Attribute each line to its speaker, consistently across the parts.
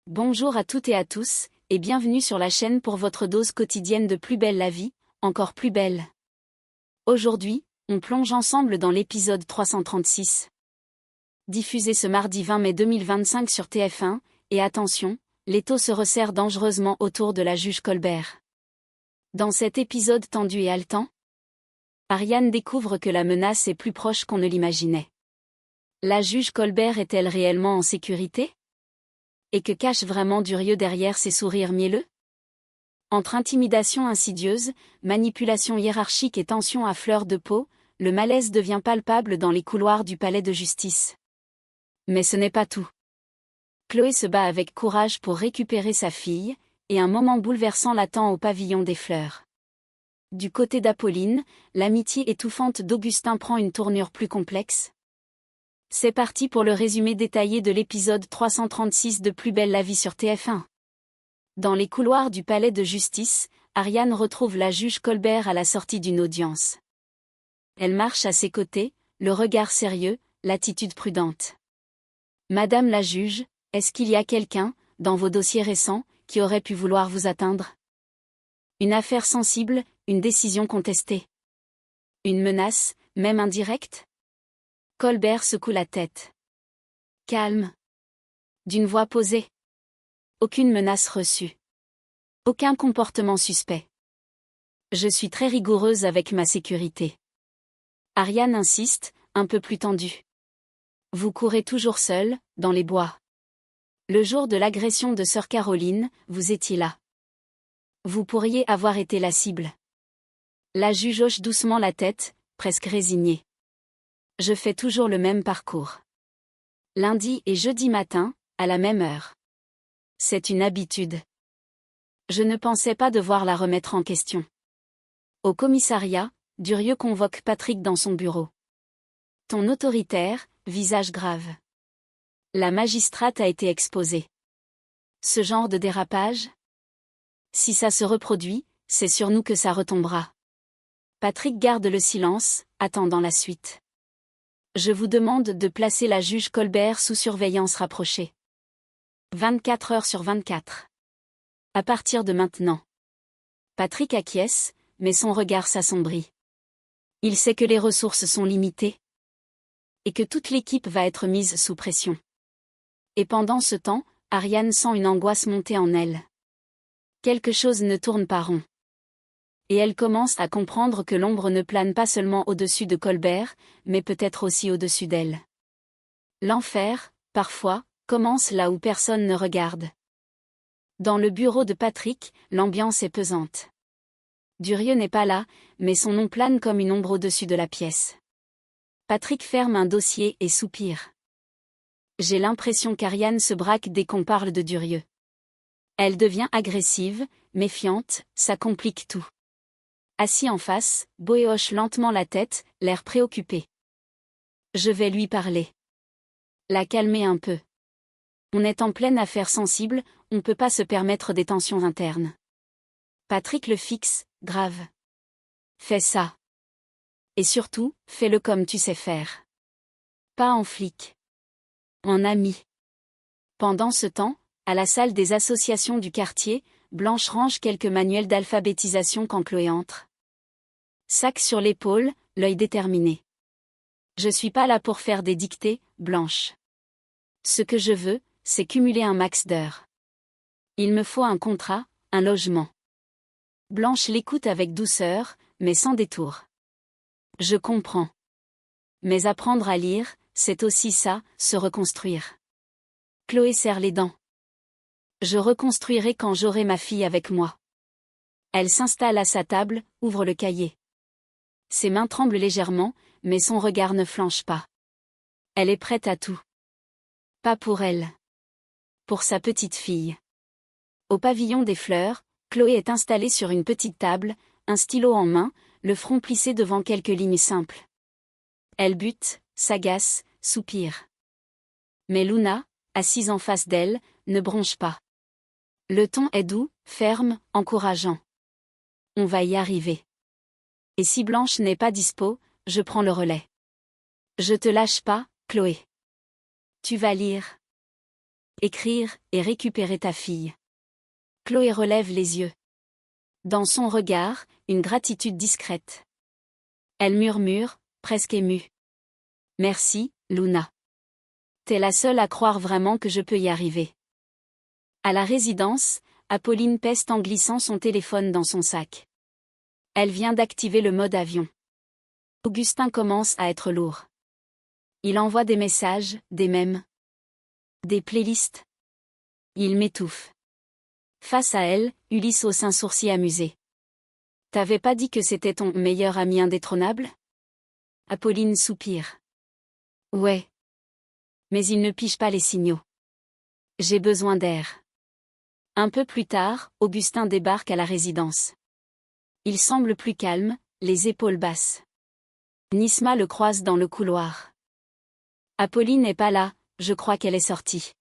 Speaker 1: Bonjour à toutes et à tous, et bienvenue sur la chaîne pour votre dose quotidienne de Plus belle la vie, encore plus belle. Aujourd'hui, on plonge ensemble dans l'épisode 336. Diffusé ce mardi 20 mai 2025 sur TF1, et attention, l'étau se resserre dangereusement autour de la juge Colbert. Dans cet épisode tendu et haletant, Ariane découvre que la menace est plus proche qu'on ne l'imaginait. La juge Colbert est-elle réellement en sécurité ? Et que cache vraiment Durieux derrière ses sourires mielleux ? Entre intimidation insidieuse, manipulation hiérarchique et tension à fleur de peau, le malaise devient palpable dans les couloirs du palais de justice. Mais ce n'est pas tout. Chloé se bat avec courage pour récupérer sa fille, et un moment bouleversant l'attend au pavillon des fleurs. Du côté d'Apolline, l'amitié étouffante d'Augustin prend une tournure plus complexe. C'est parti pour le résumé détaillé de l'épisode 336 de Plus belle la vie sur TF1. Dans les couloirs du palais de justice, Ariane retrouve la juge Colbert à la sortie d'une audience. Elle marche à ses côtés, le regard sérieux, l'attitude prudente. « Madame la juge, est-ce qu'il y a quelqu'un, dans vos dossiers récents, qui aurait pu vouloir vous atteindre ? Une affaire sensible, une décision contestée. Une menace, même indirecte ? » Colbert secoue la tête. Calme. D'une voix posée. Aucune menace reçue. Aucun comportement suspect. Je suis très rigoureuse avec ma sécurité. Ariane insiste, un peu plus tendue. Vous courez toujours seule, dans les bois. Le jour de l'agression de sœur Caroline, vous étiez là. Vous pourriez avoir été la cible. La juge hoche doucement la tête, presque résignée. Je fais toujours le même parcours. Lundi et jeudi matin, à la même heure. C'est une habitude. Je ne pensais pas devoir la remettre en question. Au commissariat, Durieux convoque Patrick dans son bureau. Ton autoritaire, visage grave. La magistrate a été exposée. Ce genre de dérapage ? Si ça se reproduit, c'est sur nous que ça retombera. Patrick garde le silence, attendant la suite. Je vous demande de placer la juge Colbert sous surveillance rapprochée. 24 heures sur 24. À partir de maintenant. Patrick acquiesce, mais son regard s'assombrit. Il sait que les ressources sont limitées. Et que toute l'équipe va être mise sous pression. Et pendant ce temps, Ariane sent une angoisse monter en elle. Quelque chose ne tourne pas rond. Et elle commence à comprendre que l'ombre ne plane pas seulement au-dessus de Colbert, mais peut-être aussi au-dessus d'elle. L'enfer, parfois, commence là où personne ne regarde. Dans le bureau de Patrick, l'ambiance est pesante. Durieux n'est pas là, mais son nom plane comme une ombre au-dessus de la pièce. Patrick ferme un dossier et soupire. J'ai l'impression qu'Ariane se braque dès qu'on parle de Durieux. Elle devient agressive, méfiante, ça complique tout. Assis en face, Boé hoche lentement la tête, l'air préoccupé. Je vais lui parler. La calmer un peu. On est en pleine affaire sensible, on ne peut pas se permettre des tensions internes. Patrick le fixe, grave. Fais ça. Et surtout, fais-le comme tu sais faire. Pas en flic. En ami. Pendant ce temps, à la salle des associations du quartier, Blanche range quelques manuels d'alphabétisation quand Chloé entre. Sac sur l'épaule, l'œil déterminé. Je suis pas là pour faire des dictées, Blanche. Ce que je veux, c'est cumuler un max d'heures. Il me faut un contrat, un logement. Blanche l'écoute avec douceur, mais sans détour. Je comprends. Mais apprendre à lire, c'est aussi ça, se reconstruire. Chloé serre les dents. Je reconstruirai quand j'aurai ma fille avec moi. Elle s'installe à sa table, ouvre le cahier. Ses mains tremblent légèrement, mais son regard ne flanche pas. Elle est prête à tout. Pas pour elle. Pour sa petite fille. Au pavillon des fleurs, Chloé est installée sur une petite table, un stylo en main, le front plissé devant quelques lignes simples. Elle bute, s'agace, soupire. Mais Luna, assise en face d'elle, ne bronche pas. Le ton est doux, ferme, encourageant. On va y arriver. Et si Blanche n'est pas dispo, je prends le relais. Je te lâche pas, Chloé. Tu vas lire. écrire et récupérer ta fille. Chloé relève les yeux. Dans son regard, une gratitude discrète. Elle murmure, presque émue. Merci, Luna. T'es la seule à croire vraiment que je peux y arriver. À la résidence, Apolline peste en glissant son téléphone dans son sac. Elle vient d'activer le mode avion. Augustin commence à être lourd. Il envoie des messages, des mèmes. Des playlists. Il m'étouffe. Face à elle, Ulysse hausse un sourcil amusé. T'avais pas dit que c'était ton meilleur ami indétrônable? Apolline soupire. Ouais. Mais il ne pige pas les signaux. J'ai besoin d'air. Un peu plus tard, Augustin débarque à la résidence. Il semble plus calme, les épaules basses. Nisma le croise dans le couloir. Apolline n'est pas là, je crois qu'elle est sortie.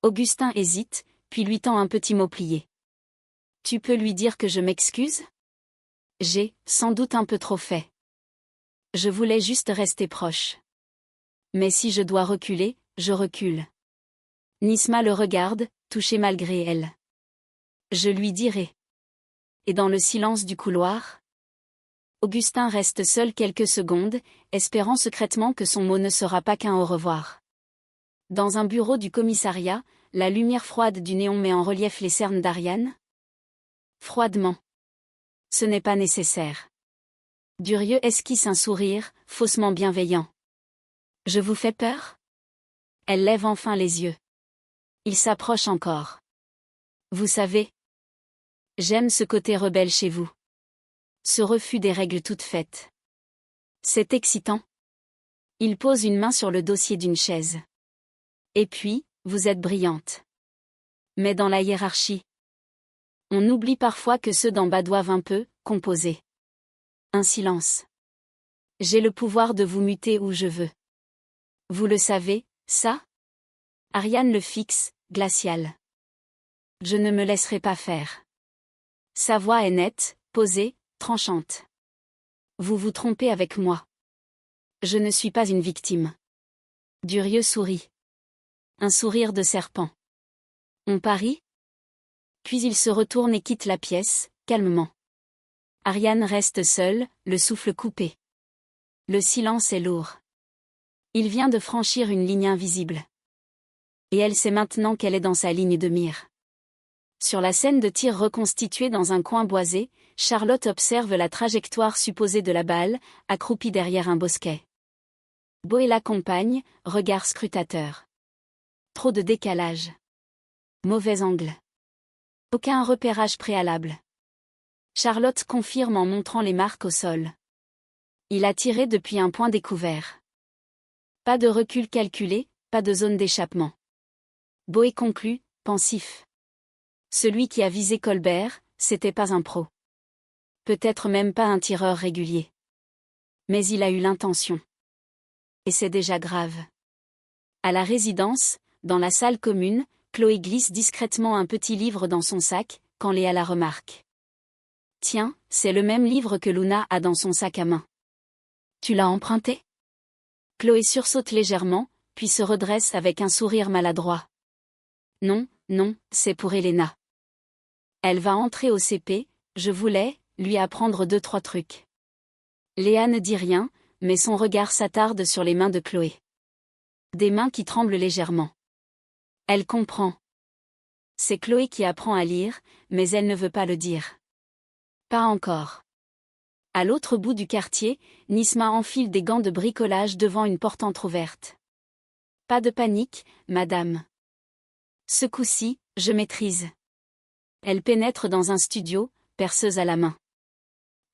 Speaker 1: Augustin hésite, puis lui tend un petit mot plié. Tu peux lui dire que je m'excuse? J'ai, sans doute un peu trop fait. Je voulais juste rester proche. Mais si je dois reculer, je recule. Nisma le regarde, touchée malgré elle. Je lui dirai. Et dans le silence du couloir? Augustin reste seul quelques secondes, espérant secrètement que son mot ne sera pas qu'un au revoir. Dans un bureau du commissariat, la lumière froide du néon met en relief les cernes d'Ariane. Froidement. Ce n'est pas nécessaire. Durieux esquisse un sourire, faussement bienveillant. Je vous fais peur? Elle lève enfin les yeux. Il s'approche encore. Vous savez. J'aime ce côté rebelle chez vous. Ce refus des règles toutes faites. C'est excitant. Il pose une main sur le dossier d'une chaise. Et puis, vous êtes brillante. Mais dans la hiérarchie. On oublie parfois que ceux d'en bas doivent un peu, composer. Un silence. J'ai le pouvoir de vous muter où je veux. Vous le savez, ça? Ariane le fixe, glacial. Je ne me laisserai pas faire. Sa voix est nette, posée, tranchante. Vous vous trompez avec moi. Je ne suis pas une victime. Durieux sourit. Un sourire de serpent. On parie? Puis il se retourne et quitte la pièce, calmement. Ariane reste seule, le souffle coupé. Le silence est lourd. Il vient de franchir une ligne invisible. Et elle sait maintenant qu'elle est dans sa ligne de mire. Sur la scène de tir reconstituée dans un coin boisé, Charlotte observe la trajectoire supposée de la balle, accroupie derrière un bosquet. Boé l'accompagne, regard scrutateur. Trop de décalage. Mauvais angle. Aucun repérage préalable. Charlotte confirme en montrant les marques au sol. Il a tiré depuis un point découvert. Pas de recul calculé, pas de zone d'échappement. Boé conclut, pensif. Celui qui a visé Colbert, c'était pas un pro. Peut-être même pas un tireur régulier. Mais il a eu l'intention. Et c'est déjà grave. À la résidence, dans la salle commune, Chloé glisse discrètement un petit livre dans son sac, quand Léa la remarque. Tiens, c'est le même livre que Luna a dans son sac à main. Tu l'as emprunté? Chloé sursaute légèrement, puis se redresse avec un sourire maladroit. Non, non, c'est pour Elena. Elle va entrer au CP, je voulais lui apprendre 2-3 trucs. Léa ne dit rien, mais son regard s'attarde sur les mains de Chloé. Des mains qui tremblent légèrement. Elle comprend. C'est Chloé qui apprend à lire, mais elle ne veut pas le dire. Pas encore. À l'autre bout du quartier, Nisma enfile des gants de bricolage devant une porte entr'ouverte. Pas de panique, madame. Ce coup-ci, je maîtrise. Elle pénètre dans un studio, perceuse à la main.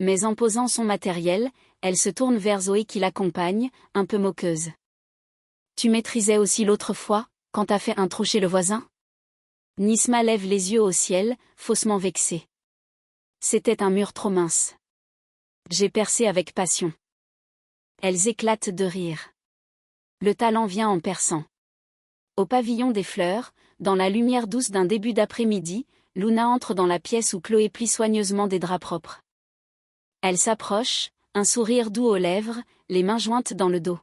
Speaker 1: Mais en posant son matériel, elle se tourne vers Zoé qui l'accompagne, un peu moqueuse. Tu maîtrisais aussi l'autre fois, quand t'as fait un trou chez le voisin? Nisma lève les yeux au ciel, faussement vexée. C'était un mur trop mince. J'ai percé avec passion. Elles éclatent de rire. Le talent vient en perçant. Au pavillon des fleurs, dans la lumière douce d'un début d'après-midi, Luna entre dans la pièce où Chloé plie soigneusement des draps propres. Elle s'approche, un sourire doux aux lèvres, les mains jointes dans le dos.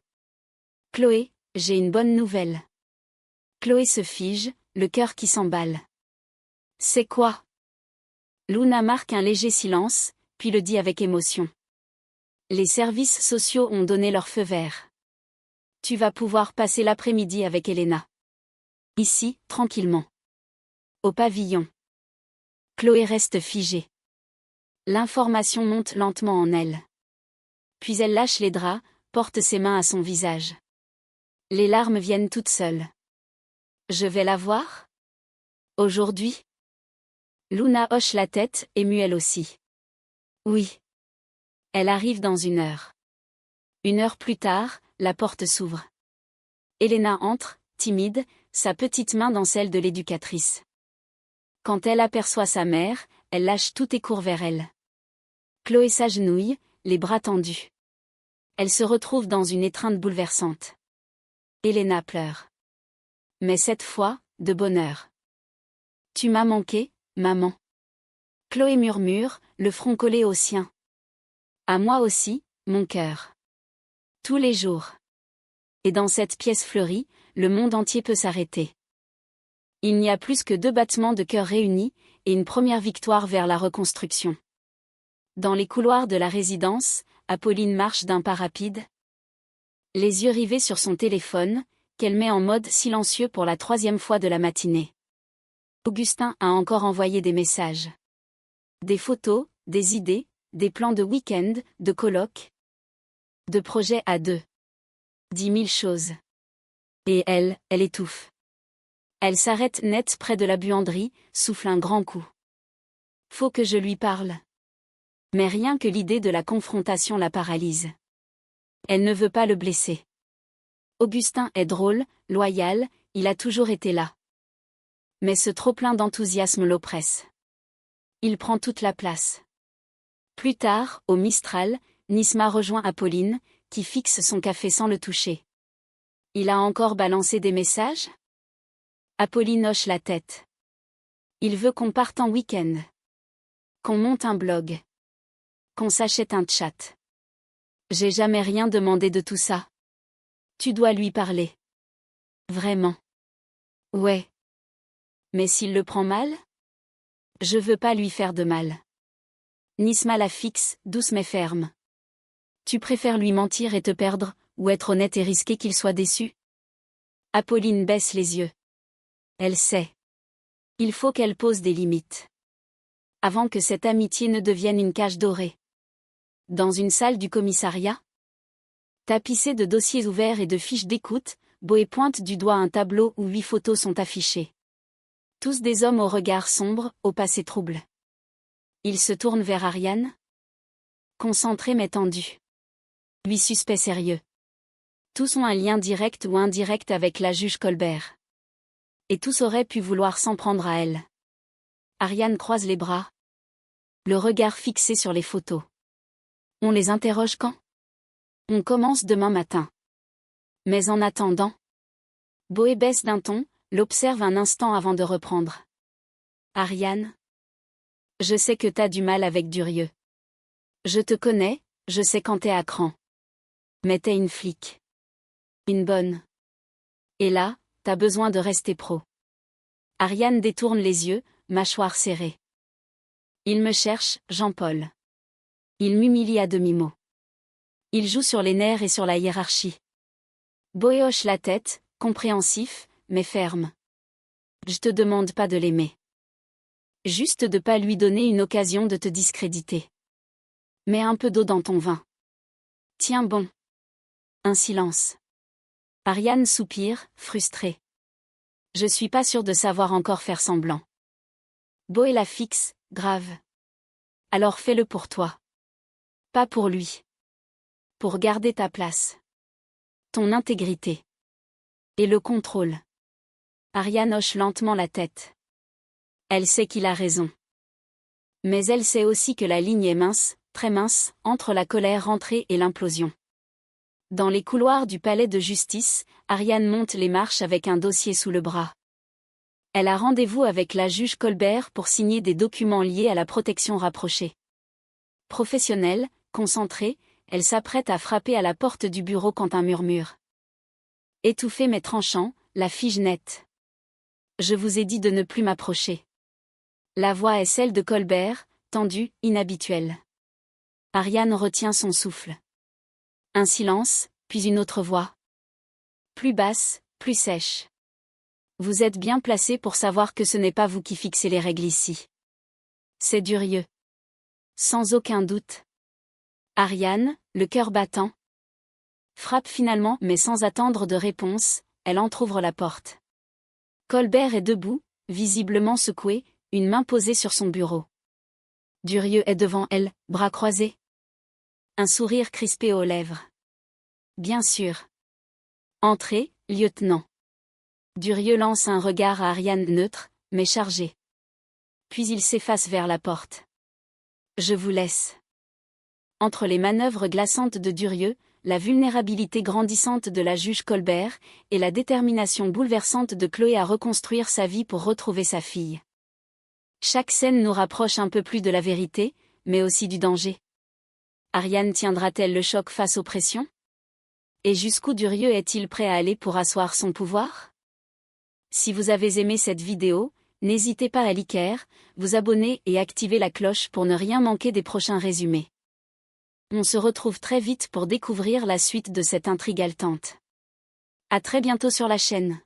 Speaker 1: Chloé, j'ai une bonne nouvelle. Chloé se fige, le cœur qui s'emballe. C'est quoi? Luna marque un léger silence, puis le dit avec émotion. Les services sociaux ont donné leur feu vert. Tu vas pouvoir passer l'après-midi avec Elena. Ici, tranquillement. Au pavillon. Chloé reste figée. L'information monte lentement en elle. Puis elle lâche les draps, porte ses mains à son visage. Les larmes viennent toutes seules. Je vais la voir? Aujourd'hui? Luna hoche la tête, émue elle aussi. Oui. Elle arrive dans 1 heure. 1 heure plus tard, la porte s'ouvre. Elena entre, timide, sa petite main dans celle de l'éducatrice. Quand elle aperçoit sa mère, elle lâche tout et court vers elle. Chloé s'agenouille, les bras tendus. Elle se retrouve dans une étreinte bouleversante. Elena pleure. Mais cette fois, de bonheur. Tu m'as manqué, maman. Chloé murmure, le front collé au sien. À moi aussi, mon cœur. Tous les jours. Et dans cette pièce fleurie, le monde entier peut s'arrêter. Il n'y a plus que 2 battements de cœur réunis, et une première victoire vers la reconstruction. Dans les couloirs de la résidence, Apolline marche d'un pas rapide. Les yeux rivés sur son téléphone, qu'elle met en mode silencieux pour la 3e fois de la matinée. Augustin a encore envoyé des messages. Des photos, des idées, des plans de week-end, de colloques. De projets à 2. 10 000 choses. Et elle étouffe. Elle s'arrête net près de la buanderie, souffle un grand coup. Faut que je lui parle. Mais rien que l'idée de la confrontation la paralyse. Elle ne veut pas le blesser. Augustin est drôle, loyal, il a toujours été là. Mais ce trop-plein d'enthousiasme l'oppresse. Il prend toute la place. Plus tard, au Mistral, Nisma rejoint Apolline, qui fixe son café sans le toucher. Il a encore balancé des messages? Apolline hoche la tête. Il veut qu'on parte en week-end. Qu'on monte un blog. Qu'on s'achète un chat. J'ai jamais rien demandé de tout ça. Tu dois lui parler. Vraiment. Ouais. Mais s'il le prend mal? Je veux pas lui faire de mal. Nisma la fixe, douce mais ferme. Tu préfères lui mentir et te perdre, ou être honnête et risquer qu'il soit déçu? Apolline baisse les yeux. Elle sait. Il faut qu'elle pose des limites. Avant que cette amitié ne devienne une cage dorée. Dans une salle du commissariat, tapissée de dossiers ouverts et de fiches d'écoute, Boé pointe du doigt un tableau où 8 photos sont affichées. Tous des hommes au regard sombre, au passé trouble. Il se tourne vers Ariane. Concentré mais tendu. 8 suspects sérieux. Tous ont un lien direct ou indirect avec la juge Colbert. Et tous auraient pu vouloir s'en prendre à elle. Ariane croise les bras. Le regard fixé sur les photos. On les interroge quand? On commence demain matin. Mais en attendant. Boé baisse d'un ton, l'observe un instant avant de reprendre. Ariane? Je sais que t'as du mal avec Durieux. Je te connais, je sais quand t'es à cran. Mais t'es une flic. Une bonne. Et là, t'as besoin de rester pro. Ariane détourne les yeux, mâchoire serrée. Il me cherche, Jean-Paul. Il m'humilie à demi-mot. Il joue sur les nerfs et sur la hiérarchie. Boé hoche la tête, compréhensif, mais ferme. Je te demande pas de l'aimer. Juste de pas lui donner une occasion de te discréditer. Mets un peu d'eau dans ton vin. Tiens bon. Un silence. Ariane soupire, frustrée. Je suis pas sûre de savoir encore faire semblant. Boé la fixe, grave. Alors fais-le pour toi. Pas pour lui. Pour garder ta place. Ton intégrité. Et le contrôle. Ariane hoche lentement la tête. Elle sait qu'il a raison. Mais elle sait aussi que la ligne est mince, très mince, entre la colère rentrée et l'implosion. Dans les couloirs du palais de justice, Ariane monte les marches avec un dossier sous le bras. Elle a rendez-vous avec la juge Colbert pour signer des documents liés à la protection rapprochée. Professionnelle, concentrée, elle s'apprête à frapper à la porte du bureau quand un murmure. Étouffé mais tranchant, la fige nette. Je vous ai dit de ne plus m'approcher. La voix est celle de Colbert, tendue, inhabituelle. Ariane retient son souffle. Un silence, puis une autre voix. Plus basse, plus sèche. Vous êtes bien placé pour savoir que ce n'est pas vous qui fixez les règles ici. C'est Durieux. Sans aucun doute. Ariane, le cœur battant, frappe finalement, mais sans attendre de réponse, elle entr'ouvre la porte. Colbert est debout, visiblement secoué, une main posée sur son bureau. Durieux est devant elle, bras croisés. Un sourire crispé aux lèvres. Bien sûr. Entrez, lieutenant. Durieux lance un regard à Ariane neutre, mais chargé. Puis il s'efface vers la porte. Je vous laisse. Entre les manœuvres glaçantes de Durieux, la vulnérabilité grandissante de la juge Colbert, et la détermination bouleversante de Chloé à reconstruire sa vie pour retrouver sa fille. Chaque scène nous rapproche un peu plus de la vérité, mais aussi du danger. Ariane tiendra-t-elle le choc face aux pressions? Et jusqu'où Durieux est-il prêt à aller pour asseoir son pouvoir? Si vous avez aimé cette vidéo, n'hésitez pas à liker, vous abonner et activer la cloche pour ne rien manquer des prochains résumés. On se retrouve très vite pour découvrir la suite de cette intrigue haletante. À très bientôt sur la chaîne.